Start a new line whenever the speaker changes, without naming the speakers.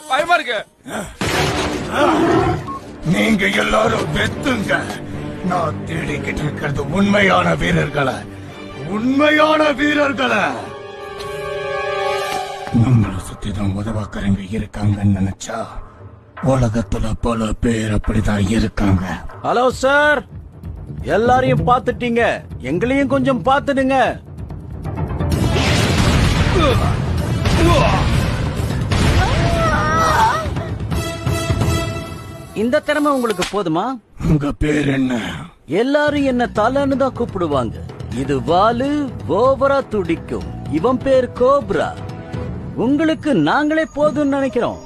பயமா இருக்கு.
நீங்க எல்லாரும் வெத்துங்க. நான் தேடிக்கிட்டு இருக்கிறது உண்மையான வீரர்களை. நம்மள சுத்திதான் உதவாக்கறங்க இருக்காங்கன்னு நினைச்சா உலகத்துல பல பேர் அப்படிதான் இருக்காங்க.
ஹலோ சார், எல்லாரையும் பாத்துட்டீங்க, எங்களையும் கொஞ்சம் பாத்துடுங்க. இந்த திறமை உங்களுக்கு போதுமா?
உங்க பேர் என்ன?
எல்லாரும் என்ன தலைன்னு தான் கூப்பிடுவாங்க. இது வாலு, ஓவரா துடிக்கும். இவன் பேர் கோப்ரா. உங்களுக்கு நாங்களே போதும்னு நினைக்கிறோம்.